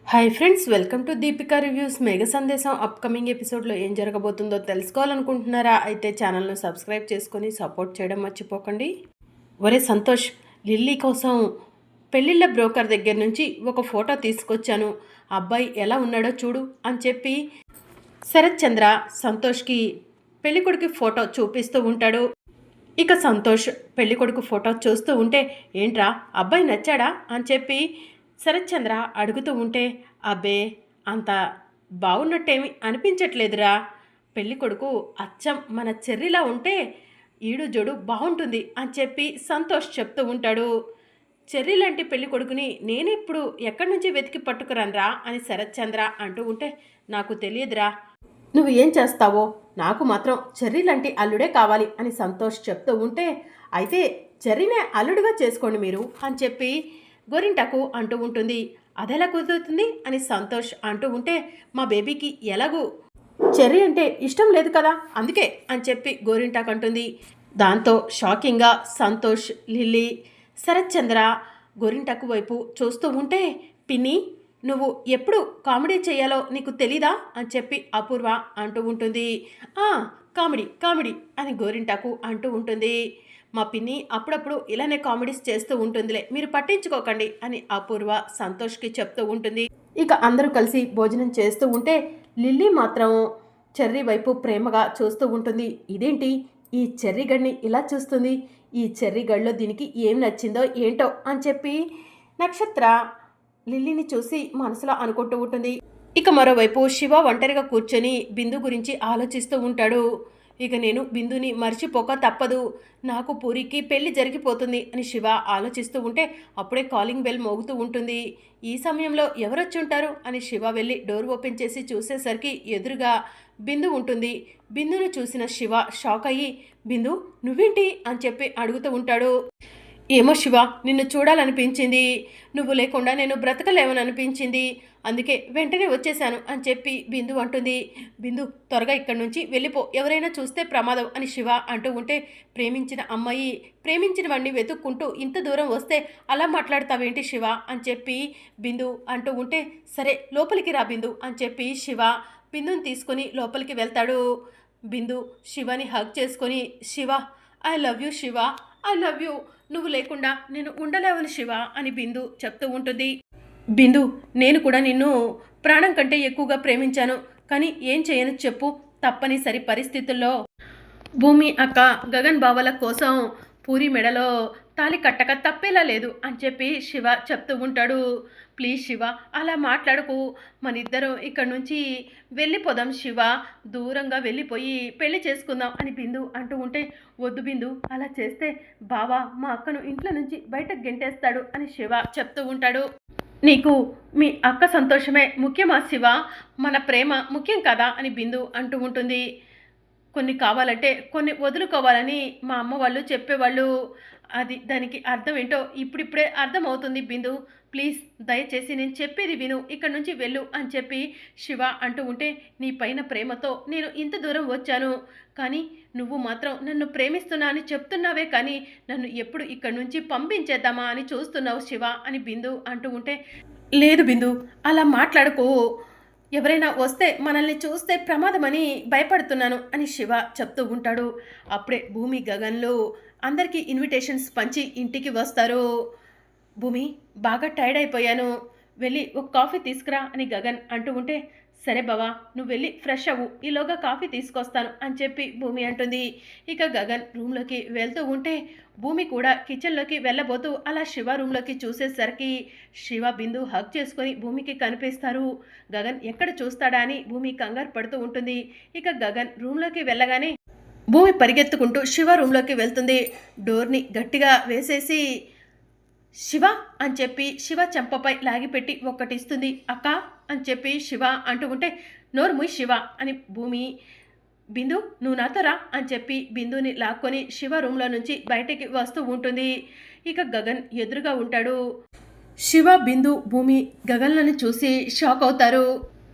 Hi friends, welcome to Deepika reviews. మేఘ సందేశం upcoming ఎపిసోడ్లో ఏం జరగబోతుందో తెలుసుకోవాలనుకుంటున్నారా? అయితే ఛానల్ను సబ్స్క్రైబ్ చేసుకొని సపోర్ట్ చేయడం మర్చిపోకండి. ఒరే సంతోష్, లిల్లీ కోసం పెళ్ళిళ్ళ బ్రోకర్ దగ్గర నుంచి ఒక ఫోటో తీసుకొచ్చాను, అబ్బాయి ఎలా ఉన్నాడో చూడు అని చెప్పి శరత్ చంద్ర సంతోష్కి పెళ్ళికొడుకు ఫోటో చూపిస్తూ ఉంటాడు. ఇక సంతోష్ పెళ్ళికొడుకు ఫోటో చూస్తూ ఉంటే, ఏంట్రా అబ్బాయి నచ్చాడా అని చెప్పి శరత్ చంద్ర అడుగుతూ ఉంటే, అబ్బే అంత బాగున్నట్టేమి అనిపించట్లేదురా, పెళ్ళికొడుకు అచ్చం మన చెర్రిలా ఉంటే ఈడు జోడు బాగుంటుంది అని చెప్పి సంతోష్ చెప్తూ ఉంటాడు. చెర్రీ లాంటి పెళ్ళికొడుకుని నేనెప్పుడు ఎక్కడి నుంచి వెతికి పట్టుకురనరా అని శరత్ చంద్ర అంటూ ఉంటే, నాకు తెలియదురా, నువ్వు ఏం చేస్తావో నాకు మాత్రం చెర్రీ లాంటి అల్లుడే కావాలి అని సంతోష్ చెప్తూ ఉంటే, అయితే చెర్రీనే అల్లుడుగా చేసుకోండి మీరు అని చెప్పి గోరింటకు అంటూ ఉంటుంది. అదెలా కుదురుతుంది అని సంతోష్ అంటూ ఉంటే, మా బేబీకి ఎలాగూ చెర్రీ అంటే ఇష్టం లేదు కదా అందుకే అని చెప్పి గోరింటాకు అంటుంది. దాంతో షాకింగ్గా సంతోష్, లిల్లీ, శరత్ చంద్ర గోరింటాకు వైపు చూస్తూ ఉంటే, పిన్ని నువ్వు ఎప్పుడు కామెడీ చేయాలో నీకు తెలీదా అని చెప్పి అపూర్వ అంటూ ఉంటుంది. కామెడీ కామెడీ అని గోరింటాకు అంటూ ఉంటుంది. మా పిన్ని అప్పుడప్పుడు ఇలానే కామెడీస్ చేస్తూ ఉంటుందిలే, మీరు పట్టించుకోకండి అని అపూర్వ సంతోష్కి చెప్తూ ఉంటుంది. ఇక అందరూ కలిసి భోజనం చేస్తూ ఉంటే లిల్లీ మాత్రం చెర్రీ వైపు ప్రేమగా చూస్తూ ఉంటుంది. ఇదేంటి ఈ చెర్రీ గడిని ఇలా చూస్తుంది, ఈ చెర్రీ గడిలో దీనికి ఏం నచ్చిందో ఏంటో అని చెప్పి నక్షత్ర లిల్లీని చూసి మనసులో అనుకుంటూ ఉంటుంది. ఇక మరోవైపు శివ ఒంటరిగా కూర్చొని బిందు గురించి ఆలోచిస్తూ ఉంటాడు. ఇక నేను బిందుని మర్చిపోక తప్పదు, నాకు పూరికి పెళ్లి జరిగిపోతుంది అని శివ ఆలోచిస్తూ ఉంటే అప్పుడే కాలింగ్ బెల్ మోగుతూ ఉంటుంది. ఈ సమయంలో ఎవరొచ్చి ఉంటారు అని శివ వెళ్ళి డోర్ ఓపెన్ చేసి చూసేసరికి ఎదురుగా బిందు ఉంటుంది. బిందును చూసిన శివ షాక్ అయ్యి, బిందు నువ్వేంటి అని చెప్పి అడుగుతూ ఉంటాడు. ఏమో శివ, నిన్ను చూడాలనిపించింది, నువ్వు లేకుండా నేను బ్రతకలేమని అనిపించింది, అందుకే వెంటనే వచ్చేశాను అని చెప్పి బిందు అంటుంది. బిందు త్వరగా ఇక్కడి నుంచి వెళ్ళిపో, ఎవరైనా చూస్తే ప్రమాదం అని శివ అంటూ ఉంటే, ప్రేమించిన అమ్మాయి ప్రేమించిన వాడిని వెతుక్కుంటూ ఇంత దూరం వస్తే అలా మాట్లాడతావేంటి శివ అని చెప్పి బిందు అంటూ ఉంటే, సరే లోపలికి రా బిందు అని చెప్పి శివ బిందుని తీసుకొని లోపలికి వెళ్తాడు. బిందు శివని హగ్ చేసుకొని, Shiva I love you Shiva, I love you, నువ్వు లేకుండా నేను ఉండలేవని శివ అని బిందు చెప్తూ ఉంటుంది. బిందు నేను కూడా నిన్ను ప్రాణం కంటే ఎక్కువగా ప్రేమించాను, కానీ ఏం చేయను చెప్పు, తప్పనిసరి పరిస్థితుల్లో భూమి అక్క గగన్ బావల కోసం పూరి మెడలో తాలి కట్టక తప్పేలా లేదు అని చెప్పి శివ చెప్తూ ఉంటాడు. ప్లీజ్ శివ అలా మాట్లాడకు, మనిద్దరం ఇక్కడ నుంచి వెళ్ళిపోదాం శివ, దూరంగా వెళ్ళిపోయి పెళ్లి చేసుకుందాం అని బిందు అంటూ ఉంటే, వద్దు బిందు అలా చేస్తే బావా మా అక్కను ఇంట్లో నుంచి బయటకు గెంటేస్తాడు అని శివ చెప్తూ ఉంటాడు. నీకు మీ అక్క సంతోషమే ముఖ్యమా శివ, మన ప్రేమ ముఖ్యం కదా అని బిందు అంటూ ఉంటుంది. కొన్ని కావాలంటే కొన్ని వదులుకోవాలని మా అమ్మ వాళ్ళు చెప్పేవాళ్ళు, అది దానికి అర్థం ఏంటో ఇప్పుడిప్పుడే అర్థమవుతుంది బిందు, ప్లీజ్ దయచేసి నేను చెప్పేది విను, ఇక్కడ నుంచి వెళ్ళు అని చెప్పి శివ అంటూ ఉంటే, నీ పైన ప్రేమతో నేను ఇంత దూరం వచ్చాను, కానీ నువ్వు మాత్రం నన్ను ప్రేమిస్తున్నా అని చెప్తున్నావే కానీ నన్ను ఎప్పుడు ఇక్కడి నుంచి పంపించేద్దామా అని చూస్తున్నావు శివ అని బిందు అంటూ ఉంటే, లేదు బిందు అలా మాట్లాడుకో, ఎవరైనా వస్తే మనల్ని చూస్తే ప్రమాదమని భయపడుతున్నాను అని శివ చెప్తూ ఉంటాడు. అప్పుడే భూమి గగన్లు అందరికీ ఇన్విటేషన్స్ పంచి ఇంటికి వస్తారు. భూమి బాగా టైర్డ్ అయిపోయాను, వెళ్ళి ఒక కాఫీ తీసుకురా అని గగన్ అంటూ ఉంటే, సరే బావా నువ్వు వెళ్ళి ఫ్రెష్ అవ్వు, ఈలోగా కాఫీ తీసుకొస్తాను అని చెప్పి భూమి అంటుంది. ఇక గగన్ రూమ్లోకి వెళ్తూ ఉంటే భూమి కూడా కిచెన్లోకి వెళ్ళబోతూ అలా శివ రూమ్లోకి చూసేసరికి శివ బిందు హగ్ చేసుకొని భూమికి కనిపిస్తారు. గగన్ ఎక్కడ చూస్తాడా అని భూమి కంగారు పడుతూ ఉంటుంది. ఇక గగన్ రూమ్లోకి వెళ్ళగానే భూమి పరిగెత్తుకుంటూ శివ రూమ్లోకి వెళ్తుంది. డోర్ని గట్టిగా వేసేసి శివ అని చెప్పి శివ చెంపపై లాగిపెట్టి ఒక్కటిస్తుంది. అక్క అని చెప్పి శివ అంటూ ఉంటే, నోరు ముయ్ శివ అని భూమి, బిందు నువ్వు నాతో రా అని చెప్పి బిందుని లాక్కొని శివ రూమ్లో నుంచి బయటికి వస్తూ ఉంటుంది. ఇక గగన్ ఎదురుగా ఉంటాడు. శివ, బిందు, భూమి గగన్లను చూసి షాక్ అవుతారు.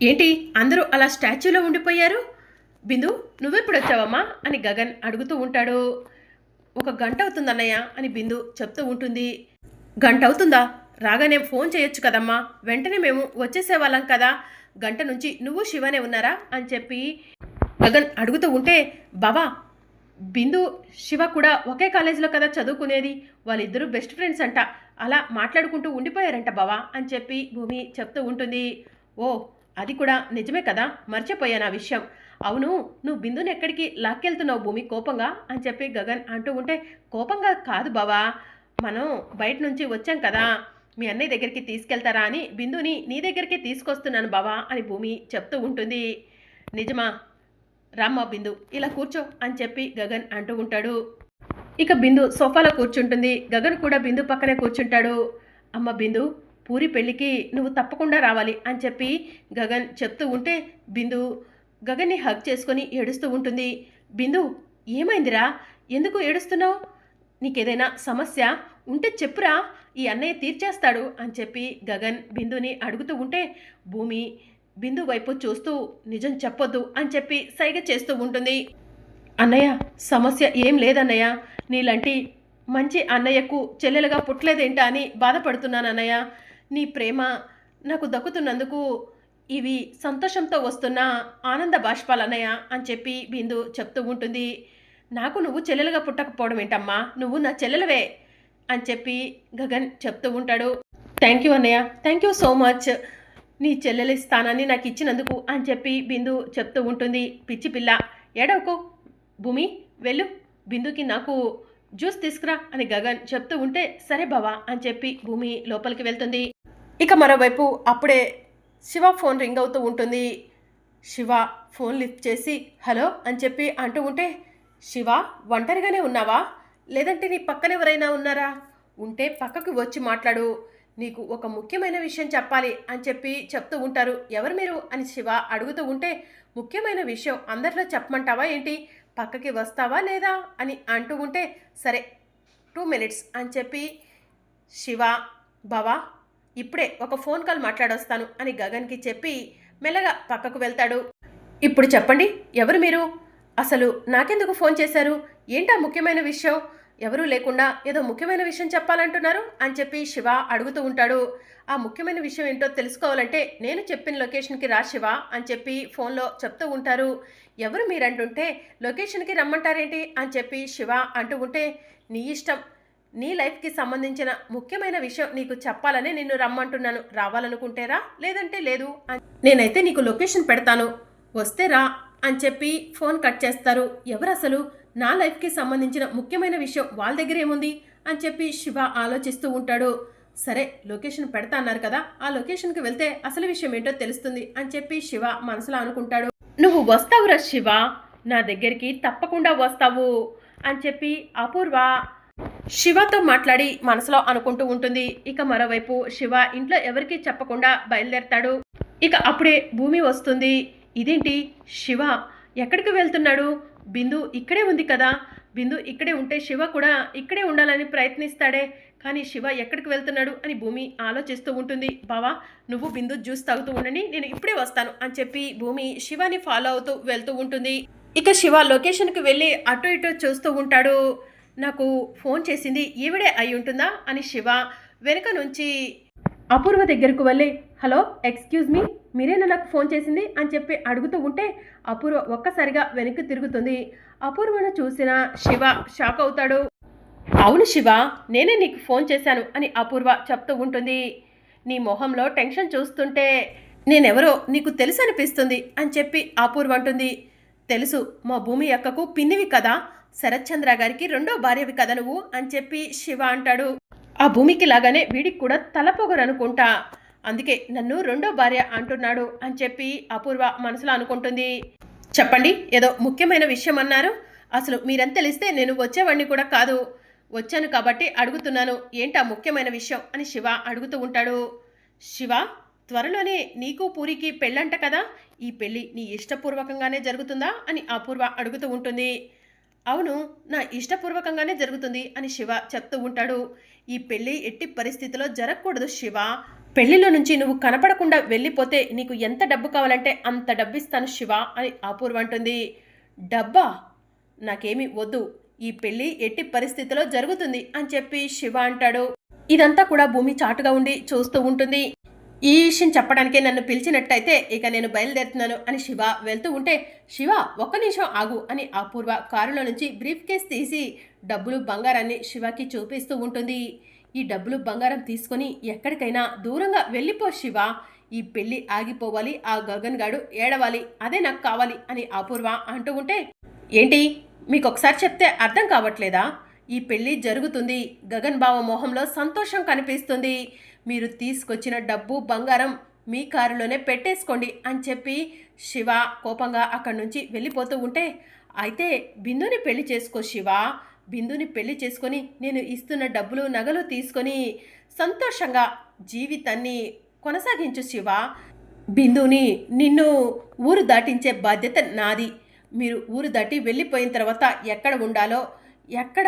ఏంటి అందరూ అలా స్టాచ్యూలో ఉండిపోయారు, బిందు నువ్వెప్పుడు వచ్చావమ్మా అని గగన్ అడుగుతూ ఉంటాడు. 1 గంట అవుతుందన్నయ్య అని బిందు చెప్తూ ఉంటుంది. గంట అవుతుందా, రాగానే ఫోన్ చేయొచ్చు కదమ్మా, వెంటనే మేము వచ్చేసేవాళ్ళం కదా, గంట నుంచి నువ్వు శివనే ఉన్నారా అని చెప్పి గగన్ అడుగుతూ ఉంటే, బావా బిందు శివ కూడా ఒకే కాలేజీలో కదా చదువుకునేది, వాళ్ళిద్దరూ బెస్ట్ ఫ్రెండ్స్ అంట, అలా మాట్లాడుకుంటూ ఉండిపోయారంట బావా అని చెప్పి భూమి చెప్తూ ఉంటుంది. ఓ అది కూడా నిజమే కదా, మర్చిపోయాను ఆ విషయం. అవును, నువ్వు బిందుని ఎక్కడికి లాక్కెళ్తున్నావు భూమి కోపంగా అని చెప్పి గగన్ అంటూ ఉంటే, కోపంగా కాదు బావా, మనం బయట నుంచి వచ్చాం కదా, మీ అన్నయ్య దగ్గరికి తీసుకెళ్తారా అని బిందుని నీ దగ్గరికి తీసుకొస్తున్నాను బావా అని భూమి చెప్తూ ఉంటుంది. నిజమా, రామ్మా బిందు ఇలా కూర్చో అని చెప్పి గగన్ అంటూ ఉంటాడు. ఇక బిందు సోఫాలో కూర్చుంటుంది. గగన్ కూడా బిందు పక్కనే కూర్చుంటాడు. అమ్మ బిందు, పూరి పెళ్ళికి నువ్వు తప్పకుండా రావాలి అని చెప్పి గగన్ చెప్తూ ఉంటే బిందు గగన్ని హగ్ చేసుకొని ఏడుస్తూ ఉంటుంది. బిందు ఏమైందిరా, ఎందుకు ఏడుస్తున్నావు, నీకేదైనా సమస్య ఉంటే చెప్పురా, ఈ అన్నయ్య తీర్చేస్తాడు అని చెప్పి గగన్ బిందుని అడుగుతూ ఉంటే భూమి బిందు వైపు చూస్తూ నిజం చెప్పొద్దు అని చెప్పి సైగ చేస్తూ ఉంటుంది. అన్నయ్య సమస్య ఏం లేదన్నయ్య, నీలాంటి మంచి అన్నయ్యకు చెల్లెలుగా పుట్టలేదేంటా అని బాధపడుతున్నాను అన్నయ్య, నీ ప్రేమ నాకు దక్కుతున్నందుకు ఇవి సంతోషంతో వస్తున్న ఆనంద బాష్పాలు అన్నయ్య అని చెప్పి బిందు చెప్తూ ఉంటుంది. నాకు నువ్వు చెల్లెలుగా పుట్టకపోవడం ఏంటమ్మా, నువ్వు నా చెల్లెలవే అని చెప్పి గగన్ చెప్తూ ఉంటాడు. థ్యాంక్ యూ అన్నయ్య, థ్యాంక్ యూ సో మచ్, నీ చెల్లెలి స్థానాన్ని నాకు ఇచ్చినందుకు అని చెప్పి బిందు చెప్తూ ఉంటుంది. పిచ్చి పిల్ల ఏడవకు భూమి, వెళ్ళు బిందుకి నాకు జ్యూస్ తీసుకురా అని గగన్ చెప్తూ ఉంటే సరే బావా అని చెప్పి భూమి లోపలికి వెళ్తుంది. ఇక మరోవైపు అప్పుడే శివ ఫోన్ రింగ్ అవుతూ ఉంటుంది. శివ ఫోన్ లిఫ్ట్ చేసి హలో అని చెప్పి అంటూ ఉంటే, శివ ఒంటరిగానే ఉన్నావా, లేదంటే నీ పక్కన ఎవరైనా ఉన్నారా, ఉంటే పక్కకు వచ్చి మాట్లాడు, నీకు ఒక ముఖ్యమైన విషయం చెప్పాలి అని చెప్పి చెప్తూ ఉంటారు. ఎవరు మీరు అని శివ అడుగుతూ ఉంటే, ముఖ్యమైన విషయం అందరిలో చెప్పమంటావా ఏంటి, పక్కకి వస్తావా లేదా అని అంటూ ఉంటే, సరే 2 minutes అని చెప్పి శివ బావా ఇప్పుడే ఒక ఫోన్ కాల్ మాట్లాడొస్తాను అని గగన్కి చెప్పి మెల్లగా పక్కకు వెళ్తాడు. ఇప్పుడు చెప్పండి ఎవరు మీరు, అసలు నాకెందుకు ఫోన్ చేశారు, ఏంటా ముఖ్యమైన విషయం, ఎవరూ లేకుండా ఏదో ముఖ్యమైన విషయం చెప్పాలంటున్నారు అని చెప్పి శివ అడుగుతూ ఉంటాడు. ఆ ముఖ్యమైన విషయం ఏంటో తెలుసుకోవాలంటే నేను చెప్పిన లొకేషన్కి రా శివ అని చెప్పి ఫోన్లో చెప్తూ ఉంటారు. ఎవరు మీరంటుంటే లొకేషన్కి రమ్మంటారేంటి అని చెప్పి శివ అంటూ ఉంటే, నీ ఇష్టం, నీ లైఫ్కి సంబంధించిన ముఖ్యమైన విషయం నీకు చెప్పాలని నిన్ను రమ్మంటున్నాను, రావాలనుకుంటే రా, లేదంటే లేదు, నేనైతే నీకు లొకేషన్ పెడతాను, వస్తే రా అని చెప్పి ఫోన్ కట్ చేస్తారు. ఎవరు అసలు, నా లైఫ్కి సంబంధించిన ముఖ్యమైన విషయం వాళ్ళ దగ్గర ఏముంది అని చెప్పి శివ ఆలోచిస్తూ ఉంటాడు. సరే లొకేషన్ పెడతా అన్నారు కదా, ఆ లొకేషన్కి వెళ్తే అసలు విషయం ఏంటో తెలుస్తుంది అని చెప్పి శివ మనసులో అనుకుంటాడు. నువ్వు వస్తావురా శివ, నా దగ్గరికి తప్పకుండా వస్తావు అని చెప్పి అపూర్వ శివతో మాట్లాడి మనసులో అనుకుంటూ ఉంటుంది. ఇక మరోవైపు శివ ఇంట్లో ఎవరికీ చెప్పకుండా బయలుదేరతాడు. ఇక అప్పుడే భూమి వస్తుంది. ఇదేంటి శివ ఎక్కడికి వెళ్తున్నాడు, బిందు ఇక్కడే ఉంది కదా, బిందు ఇక్కడే ఉంటే శివ కూడా ఇక్కడే ఉండాలని ప్రయత్నిస్తాడే, కానీ శివ ఎక్కడికి వెళ్తున్నాడు అని భూమి ఆలోచిస్తూ ఉంటుంది. బావా నువ్వు బిందు జ్యూస్ తాగుతూ ఉండని, నేను ఇప్పుడే వస్తాను అని చెప్పి భూమి శివాని ఫాలో అవుతూ వెళ్తూ ఉంటుంది. ఇక శివ లొకేషన్కి వెళ్ళి అటు ఇటు చూస్తూ ఉంటాడు. నాకు ఫోన్ చేసింది ఈవిడే అయి ఉంటుందా అని శివ వెనుక నుంచి అపూర్వ దగ్గరకు వెళ్ళి హలో ఎక్స్క్యూజ్ మీ, మీరేనా నాకు ఫోన్ చేసింది అని చెప్పి అడుగుతూ ఉంటే అపూర్వ ఒక్కసారిగా వెనక్కి తిరుగుతుంది. అపూర్వను చూసిన శివ షాక్ అవుతాడు. అవును శివ, నేనే నీకు ఫోన్ చేశాను అని అపూర్వ చెప్తూ ఉంటుంది. నీ మొహంలో టెన్షన్ చూస్తుంటే నేనెవరో నీకు తెలుసు అనిపిస్తుంది అని చెప్పి అపూర్వ అంటుంది. తెలుసు, మా భూమి అక్కకు పిన్నివి కదా, శరత్చంద్ర గారికి రెండో భార్యవి కదా నువ్వు అని చెప్పి శివ అంటాడు. ఆ భూమికి లాగానే వీడికి కూడా తలపొగరు అనుకుంటా, అందుకే నన్ను రెండో భార్య అంటున్నాడు అని చెప్పి అపూర్వ మనసులో అనుకుంటుంది. చెప్పండి, ఏదో ముఖ్యమైన విషయం అన్నారు, అసలు మీరంత తెలిస్తే నేను వచ్చేవాడిని కూడా కాదు, వచ్చాను కాబట్టి అడుగుతున్నాను, ఏంటా ముఖ్యమైన విషయం అని శివ అడుగుతూ ఉంటాడు. శివ త్వరలోనే నీకు పూరికి పెళ్ళంట కదా, ఈ పెళ్ళి నీ ఇష్టపూర్వకంగానే జరుగుతుందా అని అపూర్వ అడుగుతూ ఉంటుంది. అవును, నా ఇష్టపూర్వకంగానే జరుగుతుంది అని శివ చెప్తూ ఉంటాడు. ఈ పెళ్ళి ఎట్టి పరిస్థితిలో జరగకూడదు శివ, పెళ్లిలో నుంచి నువ్వు కనపడకుండా వెళ్ళిపోతే నీకు ఎంత డబ్బు కావాలంటే అంత డబ్బు ఇస్తాను శివ అని అపూర్వ అంటుంది. డబ్బా, నాకేమీ వద్దు, ఈ పెళ్ళి ఎట్టి పరిస్థితిలో జరుగుతుంది అని చెప్పి శివ అంటాడు. ఇదంతా కూడా భూమి చాటుగా ఉండి చూస్తూ ఉంటుంది. ఈ విషయం చెప్పడానికే నన్ను పిలిచినట్టయితే ఇక నేను బయలుదేరుతున్నాను అని శివ వెళ్తూ ఉంటే, శివ ఒక్క నిమిషం ఆగు అని అపూర్వ కారులో నుంచి బ్రీఫ్ కేస్ తీసి డబ్బులు బంగారాన్ని శివకి చూపిస్తూ ఉంటుంది. ఈ డబ్బులు బంగారం తీసుకొని ఎక్కడికైనా దూరంగా వెళ్ళిపో శివ, ఈ పెళ్లి ఆగిపోవాలి, ఆ గగన్ గాడు ఏడవాలి, అదే నాకు కావాలి అని అపూర్వ అంటూ ఉంటే, ఏంటి మీకు ఒకసారి చెప్తే అర్థం కావట్లేదా? ఈ పెళ్లి జరుగుతుంది, గగన్ బావ మొహంలో సంతోషం కనిపిస్తుంది, మీరు తీసుకొచ్చిన డబ్బు బంగారం మీ కారులోనే పెట్టేసుకోండి అని చెప్పి శివ కోపంగా అక్కడి నుంచి వెళ్ళిపోతూ ఉంటే, అయితే బిందుని పెళ్లి చేసుకో శివ, బిందుని పెళ్లి చేసుకొని నేను ఇస్తున్న డబ్బులు నగలు తీసుకొని సంతోషంగా జీవితాన్ని కొనసాగించు శివ, బిందుని నిన్ను ఊరు దాటించే బాధ్యత నాది, మీరు ఊరు దాటి వెళ్ళిపోయిన తర్వాత ఎక్కడ ఉండాలో, ఎక్కడ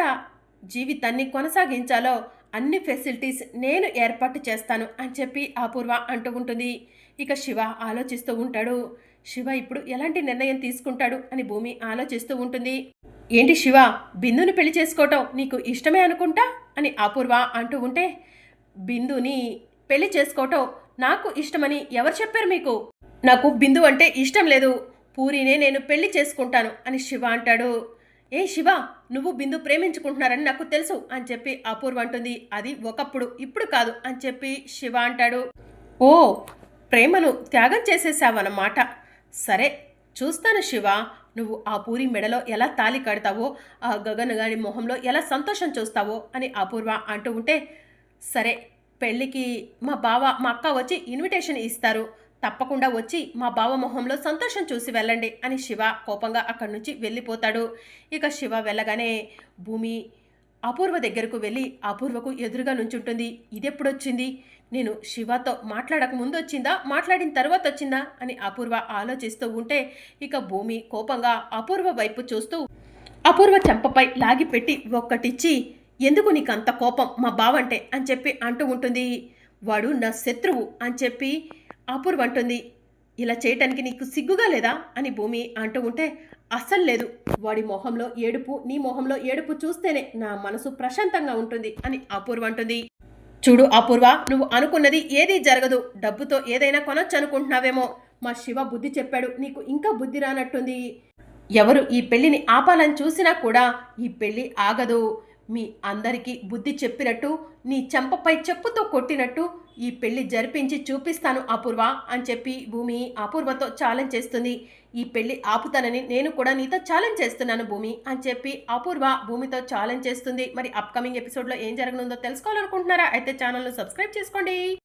జీవితాన్ని కొనసాగించాలో అన్ని ఫెసిలిటీస్ నేను ఏర్పాటు చేస్తాను అని చెప్పి అపూర్వ అంటూ ఉంటుంది. ఇక శివ ఆలోచిస్తూ ఉంటాడు. శివ ఇప్పుడు ఎలాంటి నిర్ణయం తీసుకుంటాడు అని భూమి ఆలోచిస్తూ ఉంటుంది. ఏంటి శివ, బిందుని పెళ్లి చేసుకోవటం నీకు ఇష్టమే అనుకుంటా అని అపూర్వ అంటూ ఉంటే, బిందుని పెళ్లి చేసుకోవటం నాకు ఇష్టమని ఎవరు చెప్పారు మీకు? నాకు బిందు అంటే ఇష్టం లేదు, పూరినే నేను పెళ్లి చేసుకుంటాను అని శివ అంటాడు. ఏ శివ, నువ్వు బిందు ప్రేమించుకుంటున్నారని నాకు తెలుసు అని చెప్పి అపూర్వ అంటుంది. అది ఒకప్పుడు, ఇప్పుడు కాదు అని చెప్పి శివ అంటాడు. ఓ, ప్రేమను త్యాగం చేసేసావన్నమాట. సరే చూస్తాను శివ, నువ్వు ఆ పూరి మెడలో ఎలా తాళి కడతావో, ఆ గగన్ గారి మొహంలో ఎలా సంతోషం చూస్తావో అని అపూర్వ అంటూ ఉంటే, సరే పెళ్ళికి మా బావ మా అక్క వచ్చి ఇన్విటేషన్ ఇస్తారు, తప్పకుండా వచ్చి మా బావ మొహంలో సంతోషం చూసి వెళ్ళండి అని శివ కోపంగా అక్కడి నుంచి వెళ్ళిపోతాడు. ఇక శివ వెళ్ళగానే భూమి అపూర్వ దగ్గరకు వెళ్ళి అపూర్వకు ఎదురుగా నుంచుంటుంది. ఇదెప్పుడొచ్చింది? నేను శివతో మాట్లాడక ముందు వచ్చిందా, మాట్లాడిన తర్వాత వచ్చిందా అని అపూర్వ ఆలోచిస్తూ ఉంటే, ఇక భూమి కోపంగా అపూర్వ వైపు చూస్తూ అపూర్వ చెంపపై లాగిపెట్టి ఒక్కటిచ్చి, ఎందుకు నీకు అంత కోపం మా బావంటే అని చెప్పి అంటూ ఉంటుంది. వాడు నా శత్రువు అని చెప్పి అపూర్వ అంటుంది. ఇలా చేయటానికి నీకు సిగ్గుగా లేదా అని భూమి అంటూ ఉంటే, అస్సలు లేదు, వాడి మొహంలో ఏడుపు, నీ మొహంలో ఏడుపు చూస్తేనే నా మనసు ప్రశాంతంగా ఉంటుంది అని అపూర్వ అంటుంది. చూడు అపూర్వ, నువ్వు అనుకున్నది ఏదీ జరగదు, డబ్బుతో ఏదైనా కొనొచ్చు అనుకుంటున్నావేమో, మా శివ బుద్ధి చెప్పాడు, నీకు ఇంకా బుద్ధి రానట్టుంది. ఎవరు ఈ పెళ్లిని ఆపాలని చూసినా కూడా ఈ పెళ్లి ఆగదు. మీ అందరికీ బుద్ధి చెప్పినట్టు, నీ చెంపపై చెప్పుతో కొట్టినట్టు ఈ పెళ్లి జరిపించి చూపిస్తాను అపూర్వ అని చెప్పి భూమి అపూర్వతో ఛాలెంజ్ చేస్తుంది. ఈ పెళ్లి ఆపుతానని నేను కూడా నీతో ఛాలెంజ్ చేస్తున్నాను భూమి అని చెప్పి అపూర్వ భూమితో ఛాలెంజ్ చేస్తుంది. మరి అప్కమింగ్ ఎపిసోడ్లో ఏం జరగనుందో తెలుసుకోవాలనుకుంటున్నారా? అయితే ఛానల్ను సబ్స్క్రైబ్ చేసుకోండి.